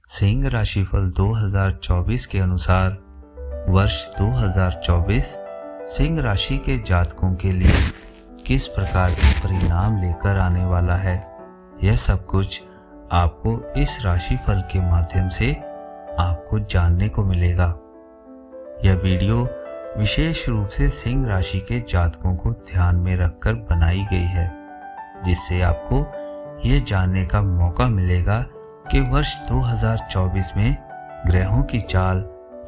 सिंह राशिफल 2024 के अनुसार वर्ष 2024 सिंह राशि के जातकों के लिए किस प्रकार के परिणाम लेकर आने वाला है, यह सब कुछ आपको इस राशिफल के माध्यम से आपको जानने को मिलेगा। यह वीडियो विशेष रूप से सिंह राशि के जातकों को ध्यान में रखकर बनाई गई है, जिससे आपको यह जानने का मौका मिलेगा कि वर्ष 2024 में ग्रहों की चाल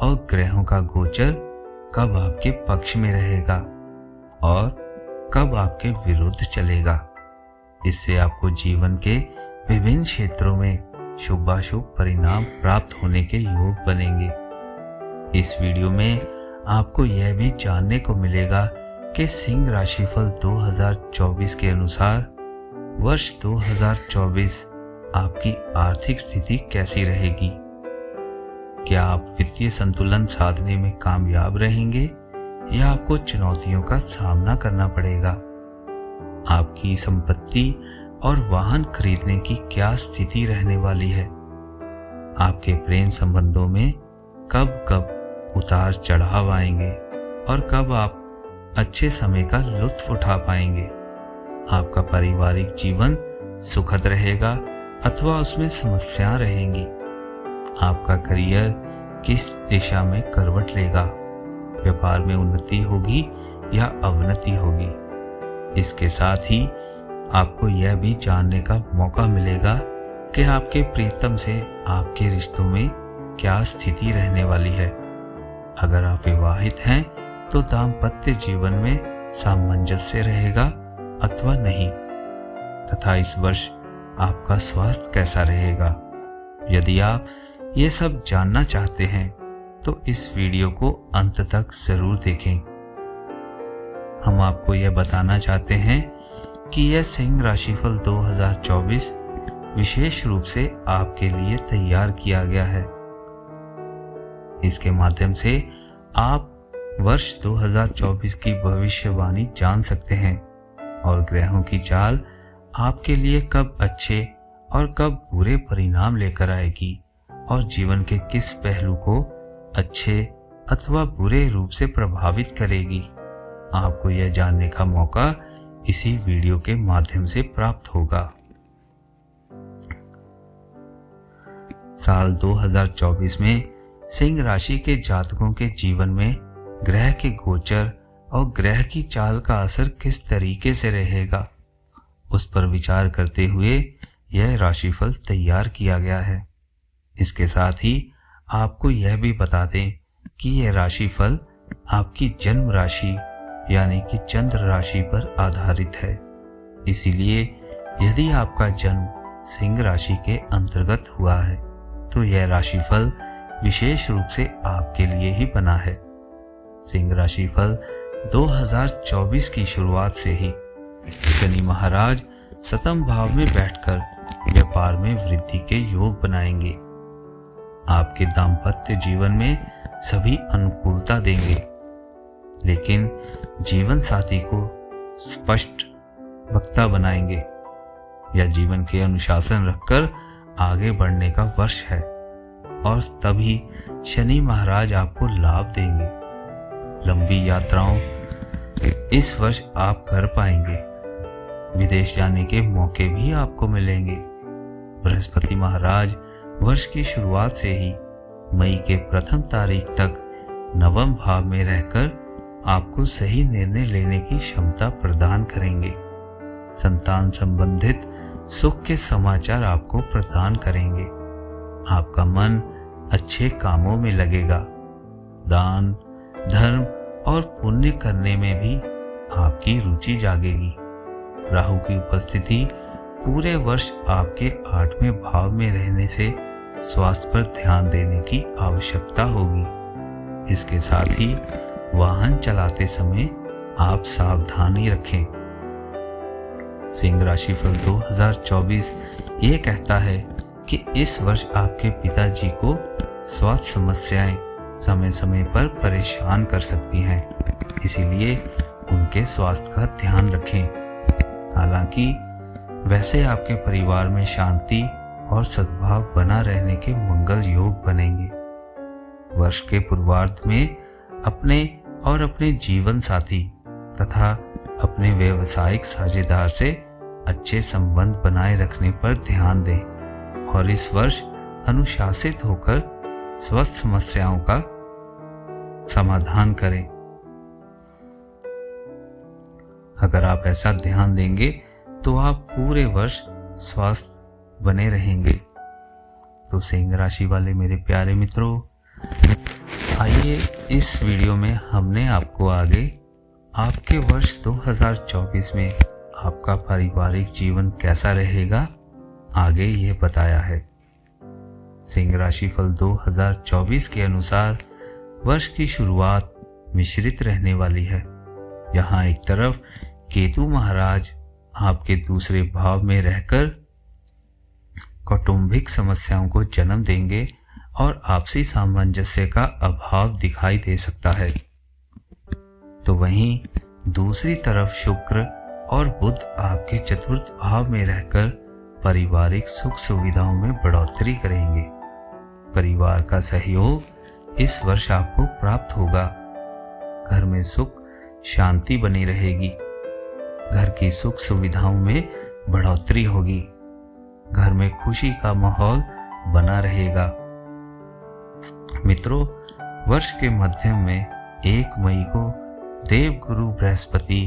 और ग्रहों का गोचर कब आपके पक्ष में रहेगा और कब आपके विरुद्ध चलेगा। इससे आपको जीवन के विभिन्न क्षेत्रों में शुभाशुभ परिणाम प्राप्त होने के योग बनेंगे। इस वीडियो में आपको यह भी जानने को मिलेगा कि सिंह राशिफल 2024 के अनुसार वर्ष 2024 आपकी आर्थिक स्थिति कैसी रहेगी। क्या आप वित्तीय संतुलन साधने में कामयाब रहेंगे या आपको चुनौतियों का सामना करना पड़ेगा। आपकी संपत्ति और वाहन खरीदने की क्या स्थिति रहने वाली है। आपके प्रेम संबंधों में कब कब उतार चढ़ाव आएंगे और कब आप अच्छे समय का लुत्फ उठा पाएंगे। आपका पारिवारिक जीवन सुखद रहेगा अथवा उसमें समस्याएं रहेंगी। आपका करियर किस दिशा में करवट लेगा। व्यापार में उन्नति होगी या अवनति होगी। इसके साथ ही आपको यह भी जानने का मौका मिलेगा कि आपके प्रियतम से आपके रिश्तों में क्या स्थिति रहने वाली है। अगर आप विवाहित हैं तो दाम्पत्य जीवन में सामंजस्य रहेगा अथवा नहीं, तथा इस वर्ष आपका स्वास्थ्य कैसा रहेगा। यदि आप ये सब जानना चाहते हैं तो इस वीडियो को अंत तक जरूर देखें। हम आपको यह बताना चाहते हैं कि यह सिंह राशिफल 2024 विशेष रूप से आपके लिए तैयार किया गया है। इसके माध्यम से आप वर्ष 2024 की भविष्यवाणी जान सकते हैं और ग्रहों की चाल आपके लिए कब अच्छे और कब बुरे परिणाम लेकर आएगी और जीवन के किस पहलू को अच्छे अथवा बुरे रूप से प्रभावित करेगी। आपको यह जानने का मौका इसी वीडियो के माध्यम से प्राप्त होगा। साल 2024 में सिंह राशि के जातकों के जीवन में ग्रह के गोचर और ग्रह की चाल का असर किस तरीके से रहेगा, उस पर विचार करते हुए यह राशिफल तैयार किया गया है। इसके साथ ही आपको यह भी बता दें कि यह राशिफल आपकी जन्म राशि यानी कि चंद्र राशि पर आधारित है। इसीलिए यदि आपका जन्म सिंह राशि के अंतर्गत हुआ है तो यह राशिफल विशेष रूप से आपके लिए ही बना है। सिंह राशिफल 2024 की शुरुआत से ही शनि महाराज सप्तम भाव में बैठकर व्यापार में वृद्धि के योग बनाएंगे। आपके दाम्पत्य जीवन में सभी अनुकूलता देंगे, लेकिन जीवन साथी को स्पष्ट वक्ता बनाएंगे। यह जीवन के अनुशासन रखकर आगे बढ़ने का वर्ष है और तभी शनि महाराज आपको लाभ देंगे। लंबी यात्राओं इस वर्ष आप कर पाएंगे। विदेश जाने के मौके भी आपको मिलेंगे। बृहस्पति महाराज वर्ष की शुरुआत से ही मई के प्रथम तारीख तक नवम भाव में रहकर आपको सही निर्णय लेने की क्षमता प्रदान करेंगे। संतान संबंधित सुख के समाचार आपको प्रदान करेंगे। आपका मन अच्छे कामों में लगेगा। दान धर्म और पुण्य करने में भी आपकी रुचि जागेगी। राहु की उपस्थिति पूरे वर्ष आपके 8वें भाव में रहने से स्वास्थ्य पर ध्यान देने की आवश्यकता होगी। इसके साथ ही वाहन चलाते समय आप सावधानी रखें। सिंह राशिफल 2024 ये कहता है कि इस वर्ष आपके पिताजी को स्वास्थ्य समस्याएं समय समय पर परेशान कर सकती हैं, इसीलिए उनके स्वास्थ्य का ध्यान रखें। हालांकि वैसे आपके परिवार में शांति और सद्भाव बना रहने के मंगल योग बनेंगे। वर्ष के पूर्वार्ध में अपने और अपने जीवन साथी तथा अपने व्यवसायिक साझेदार से अच्छे संबंध बनाए रखने पर ध्यान दें और इस वर्ष अनुशासित होकर स्वस्थ समस्याओं का समाधान करें। अगर आप ऐसा ध्यान देंगे तो आप पूरे वर्ष स्वस्थ बने रहेंगे। तो सिंह राशि वाले मेरे प्यारे मित्रों, आइए इस वीडियो में हमने आपको आगे आपके वर्ष 2024 में आपका पारिवारिक जीवन कैसा रहेगा आगे ये बताया है। सिंह राशि फल 2024 के अनुसार वर्ष की शुरुआत मिश्रित रहने वाली है। यहाँ एक तरफ केतु महाराज आपके दूसरे भाव में रहकर कौटुंबिक समस्याओं को जन्म देंगे और आपसी सामंजस्य का अभाव दिखाई दे सकता है, तो वहीं दूसरी तरफ शुक्र और बुध आपके चतुर्थ भाव में रहकर पारिवारिक सुख सुविधाओं में बढ़ोतरी करेंगे। परिवार का सहयोग इस वर्ष आपको प्राप्त होगा। घर में सुख शांति बनी रहेगी। घर की सुख सुविधाओं में बढ़ोतरी होगी। घर में खुशी का माहौल बना रहेगा। मित्रों, वर्ष के मध्यम में 1 मई को देवगुरु बृहस्पति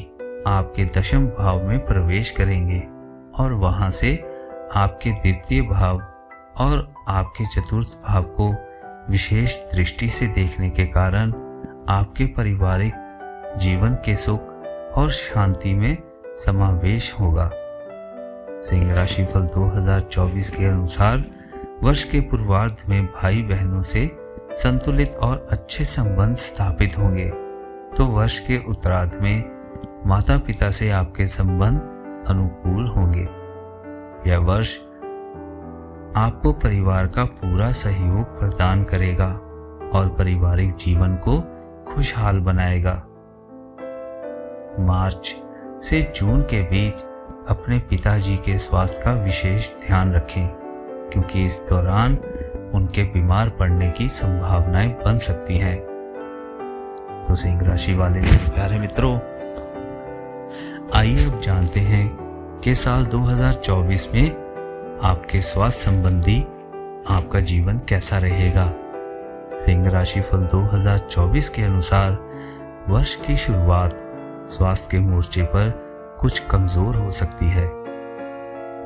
आपके दशम भाव में प्रवेश करेंगे और वहां से आपके द्वितीय भाव और आपके चतुर्थ भाव को विशेष दृष्टि से देखने के कारण आपके पारिवारिक जीवन के सुख और शांति में समावेश होगा। सिंह राशि फल 2024 के अनुसार वर्ष के पूर्वार्ध में भाई बहनों से संतुलित और अच्छे संबंध स्थापित होंगे, तो वर्ष के उत्तरार्ध में माता पिता से आपके संबंध अनुकूल होंगे। यह वर्ष आपको परिवार का पूरा सहयोग प्रदान करेगा और पारिवारिक जीवन को खुशहाल बनाएगा। मार्च से जून के बीच अपने पिताजी के स्वास्थ्य का विशेष ध्यान रखें, क्योंकि इस दौरान उनके बीमार पड़ने की संभावनाएं बन सकती हैं। तो सिंह राशि वाले मेरे प्यारे मित्रों, आइए अब जानते हैं कि साल 2024 में आपके स्वास्थ्य संबंधी आपका जीवन कैसा रहेगा। सिंह राशि फल 2024 के अनुसार वर्ष की शुरुआत स्वास्थ्य के मोर्चे पर कुछ कमजोर हो सकती है।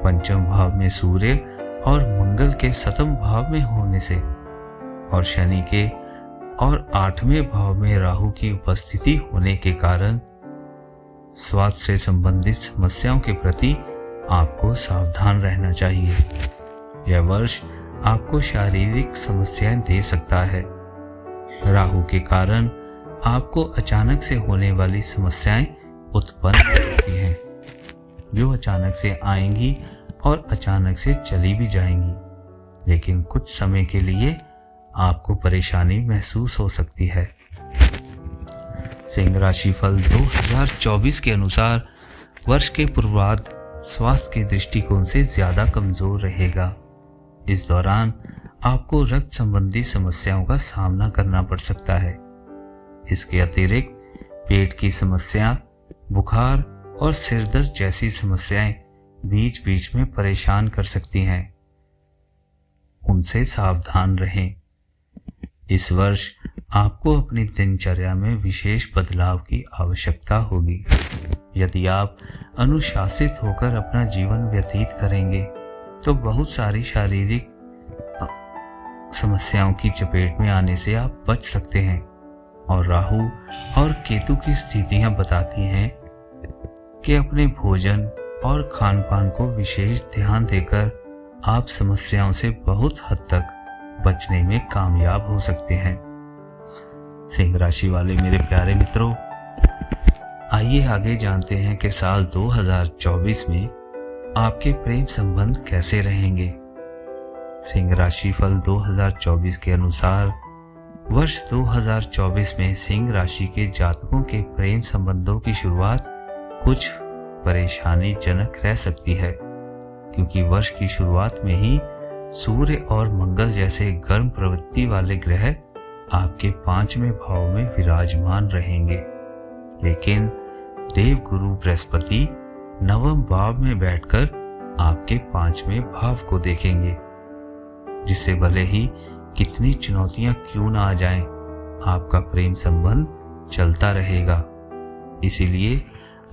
पंचम भाव में सूर्य और मंगल के सप्तम भाव में होने से और शनि के और 8वें भाव में राहु की उपस्थिति होने के कारण स्वास्थ्य से संबंधित समस्याओं के प्रति आपको सावधान रहना चाहिए। यह वर्ष आपको शारीरिक समस्याएं दे सकता है। राहु के कारण आपको अचानक से होने वाली समस्याएं उत्पन्न हो सकती हैं, जो अचानक से आएंगी और अचानक से चली भी जाएंगी, लेकिन कुछ समय के लिए आपको परेशानी महसूस हो सकती है। सिंह राशि फल 2024 के अनुसार वर्ष के पूर्वार्ध स्वास्थ्य के दृष्टिकोण से ज्यादा कमजोर रहेगा। इस दौरान आपको रक्त संबंधी समस्याओं का सामना करना पड़ सकता है। इसके अतिरिक्त पेट की समस्या, बुखार और सिर दर्द जैसी समस्याएं बीच बीच में परेशान कर सकती हैं। उनसे सावधान रहें। इस वर्ष आपको अपनी दिनचर्या में विशेष बदलाव की आवश्यकता होगी। यदि आप अनुशासित होकर अपना जीवन व्यतीत करेंगे तो बहुत सारी शारीरिक समस्याओं की चपेट में आने से आप बच सकते हैं। और राहु और केतु की स्थितियां बताती हैं कि अपने भोजन और खान पान को विशेष ध्यान देकर आप समस्याओं से बहुत हद तक बचने में कामयाब हो सकते हैं। सिंह राशि वाले मेरे प्यारे मित्रों, आइए आगे जानते हैं कि साल 2024 में आपके प्रेम संबंध कैसे रहेंगे। सिंह राशि फल 2024 के अनुसार वर्ष 2024 में सिंह राशि के जातकों के प्रेम संबंधों की शुरुआत कुछ परेशानी जनक रह सकती है, क्योंकि वर्ष की शुरुआत में ही सूर्य और मंगल जैसे गर्म प्रवृत्ति वाले ग्रह आपके 5वें भाव में विराजमान रहेंगे, लेकिन देवगुरु बृहस्पति 9वें भाव में बैठकर आपके 5वें भाव को देखेंगे, जिससे भले ही कितनी चुनौतियां क्यों ना आ जाएं, आपका प्रेम संबंध चलता रहेगा। इसीलिए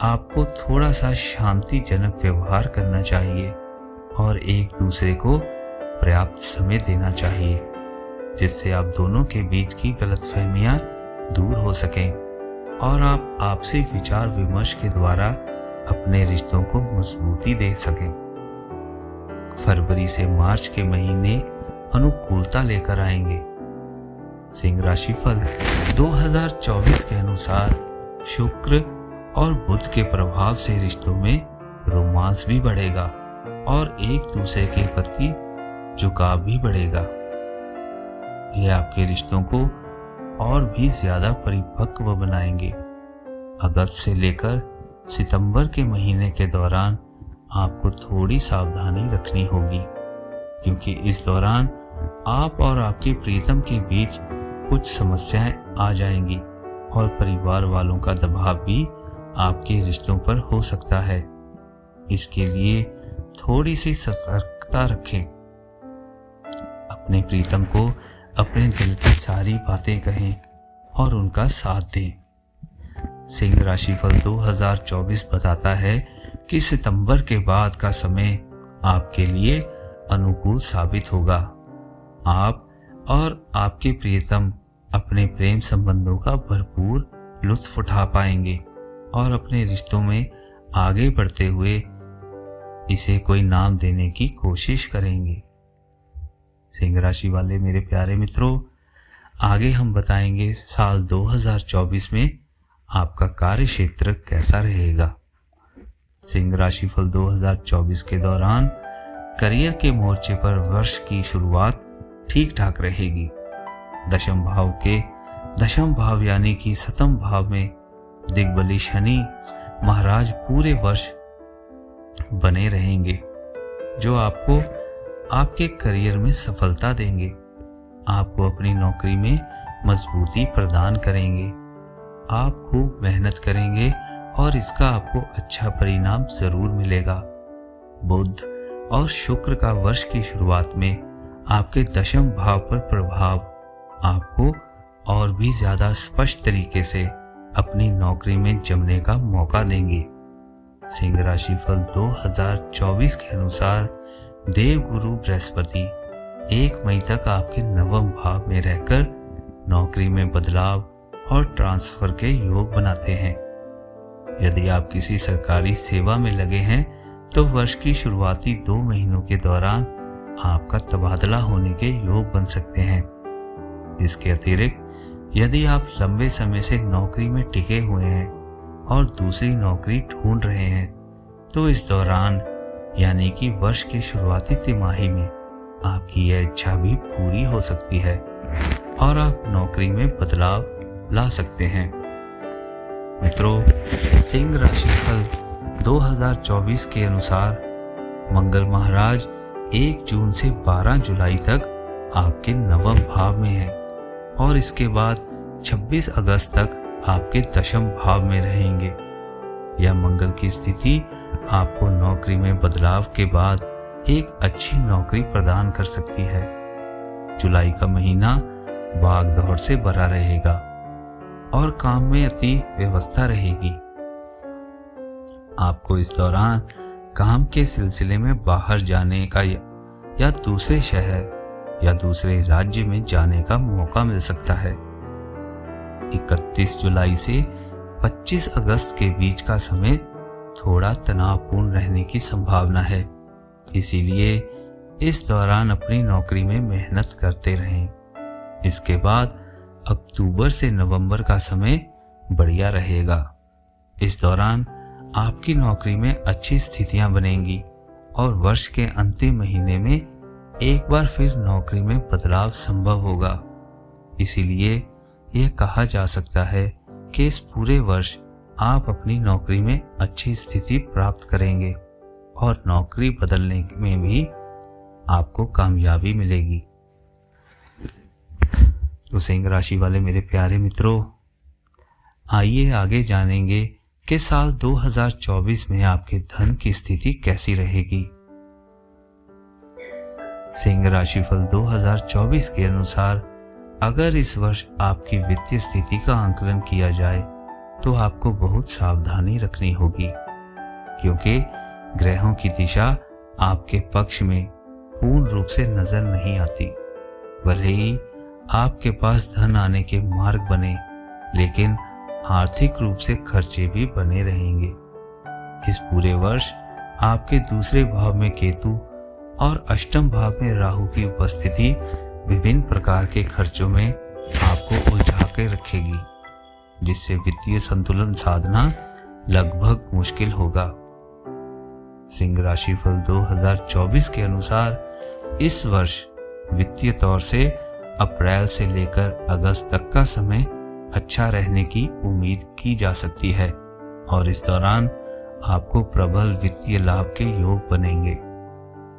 आपको थोड़ा सा शांतिजनक व्यवहार करना चाहिए और एक दूसरे को पर्याप्त समय देना चाहिए, जिससे आप दोनों के बीच की गलतफहमियां दूर हो सकें और आप आपसी विचार विमर्श के द्वारा अपने रिश्तों को मजबूती दे सकें। फरवरी से मार्च के महीने अनुकूलता लेकर आएंगे। सिंह राशि फल 2024 के अनुसार शुक्र और बुध के प्रभाव से रिश्तों में रोमांस भी बढ़ेगा और एक दूसरे के प्रति झुकाव भी बढ़ेगा। यह आपके रिश्तों को और भी ज्यादा परिपक्व बनाएंगे। अगस्त से लेकर सितंबर के महीने के दौरान आपको थोड़ी सावधानी रखनी होगी, क्योंकि इस दौरान आप और आपके प्रीतम के बीच कुछ समस्याएं आ जाएंगी और परिवार वालों का दबाव भी आपके रिश्तों पर हो सकता है। इसके लिए थोड़ी सी सतर्कता रखें। अपने प्रीतम को अपने दिल की सारी बातें कहें और उनका साथ दें। सिंह राशिफल 2024 बताता है कि सितंबर के बाद का समय आपके लिए अनुकूल साबित होगा। आप और आपके प्रियतम अपने प्रेम संबंधों का भरपूर लुत्फ उठा पाएंगे और अपने रिश्तों में आगे बढ़ते हुए इसे कोई नाम देने की कोशिश करेंगे। सिंह राशि वाले मेरे प्यारे मित्रों, आगे हम बताएंगे साल 2024 में आपका कार्य क्षेत्र कैसा रहेगा। सिंह राशि फल 2024 के दौरान करियर के मोर्चे पर वर्ष की शुरुआत ठीक ठाक रहेगी। दशम भाव यानी कि 7वें भाव में दिग्बली शनि महाराज पूरे वर्ष बने रहेंगे, जो आपको आपके करियर में सफलता देंगे। आपको अपनी नौकरी में मजबूती प्रदान करेंगे। आप खूब मेहनत करेंगे और इसका आपको अच्छा परिणाम जरूर मिलेगा। बुध और शुक्र का वर्ष की शुरुआत में आपके दशम भाव पर प्रभाव आपको और भी ज्यादा स्पष्ट तरीके से अपनी नौकरी में जमने का मौका देंगे। सिंह राशि फल 2024 के अनुसार देवगुरु बृहस्पति 1 मई तक आपके 9वें भाव में रहकर नौकरी में बदलाव और ट्रांसफर के योग बनाते हैं। यदि आप किसी सरकारी सेवा में लगे हैं तो वर्ष की शुरुआती 2 महीनों के दौरान आपका तबादला होने के योग बन सकते हैं। इसके अतिरिक्त यदि आप लंबे समय से नौकरी में टिके हुए हैं और दूसरी नौकरी ढूंढ रहे हैं तो इस दौरान यानी कि वर्ष की शुरुआती तिमाही में आपकी यह इच्छा भी पूरी हो सकती है और आप नौकरी में बदलाव ला सकते हैं। मित्रों, सिंह राशि फल 2024 के अनुसार मंगल महाराज 1 जून से 12 जुलाई तक आपके 9वें भाव में है और इसके बाद 26 अगस्त तक आपके दशम भाव में रहेंगे। यह मंगल की स्थिति आपको नौकरी में बदलाव के बाद एक अच्छी नौकरी प्रदान कर सकती है। जुलाई का महीना भाग दौड़ से भरा रहेगा और काम में अति व्यवस्था रहेगी। आपको इस दौरान काम के सिलसिले में बाहर जाने का या दूसरे शहर या दूसरे राज्य में जाने का मौका मिल सकता है। 31 जुलाई से 25 अगस्त के बीच का समय थोड़ा तनावपूर्ण रहने की संभावना है, इसीलिए इस दौरान अपनी नौकरी में मेहनत करते रहें। इसके बाद अक्टूबर से नवंबर का समय बढ़िया रहेगा। इस दौरान आपकी नौकरी में अच्छी स्थितियां बनेंगी और वर्ष के अंतिम महीने में एक बार फिर नौकरी में बदलाव संभव होगा। इसीलिए यह कहा जा सकता है कि इस पूरे वर्ष आप अपनी नौकरी में अच्छी स्थिति प्राप्त करेंगे और नौकरी बदलने में भी आपको कामयाबी मिलेगी। तो सिंह राशि वाले मेरे प्यारे मित्रों, आइए आगे जानेंगे कि साल 2024 में आपके धन की स्थिति कैसी रहेगी। सिंह राशिफल 2024 के अनुसार अगर इस वर्ष आपकी वित्तीय स्थिति का आंकलन किया जाए तो आपको बहुत सावधानी रखनी होगी, क्योंकि ग्रहों की दिशा आपके पक्ष में पूर्ण रूप से नजर नहीं आती। भले ही आपके पास धन आने के मार्ग बने, लेकिन आर्थिक रूप से खर्चे भी बने रहेंगे। इस पूरे वर्ष आपके दूसरे भाव में केतु और अष्टम भाव में राहु की उपस्थिति विभिन्न प्रकार के खर्चों में आपको उलझा के रखेगी, जिससे वित्तीय संतुलन साधना लगभग मुश्किल होगा। सिंह राशिफल 2024 के अनुसार इस वर्ष वित्तीय तौर से अप्रैल से लेकर अगस्त तक का समय अच्छा रहने की उम्मीद की जा सकती है और इस दौरान आपको प्रबल वित्तीय लाभ के योग बनेंगे।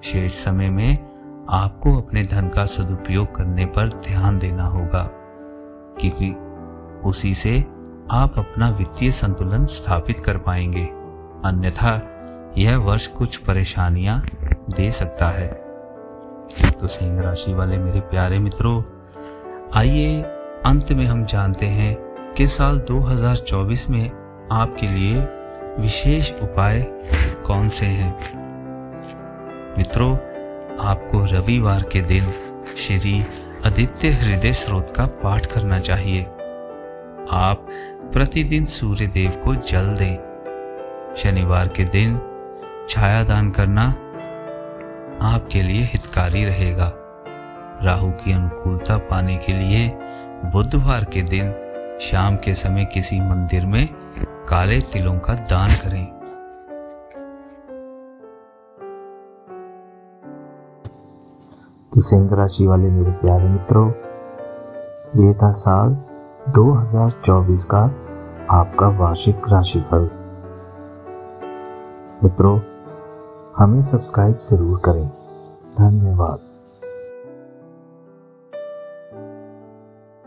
शेष समय में आपको अपने धन का सदुपयोग करने पर ध्यान देना होगा, क्योंकि उसी से आप अपना वित्तीय संतुलन स्थापित कर पाएंगे। अन्यथा यह वर्ष कुछ परेशानियां दे सकता है। तो सिंह राशि वाले मेरे प्यारे मित्रों, आइए अंत में हम जानते हैं कि साल 2024 में आपके लिए विशेष उपाय कौन से हैं। मित्रों, आपको रविवार के दिन श्री आदित्य हृदय स्रोत का पाठ करना चाहिए। आप प्रतिदिन सूर्य देव को जल दें। शनिवार के दिन छाया दान करना आपके लिए हितकारी रहेगा। राहु की अनुकूलता पाने के लिए बुधवार के दिन शाम के समय किसी मंदिर में काले तिलों का दान करें। तो सिंह राशि वाले मेरे प्यारे मित्रों, ये था साल 2024 का आपका वार्षिक राशिफल। मित्रों, हमें सब्सक्राइब जरूर करें। धन्यवाद।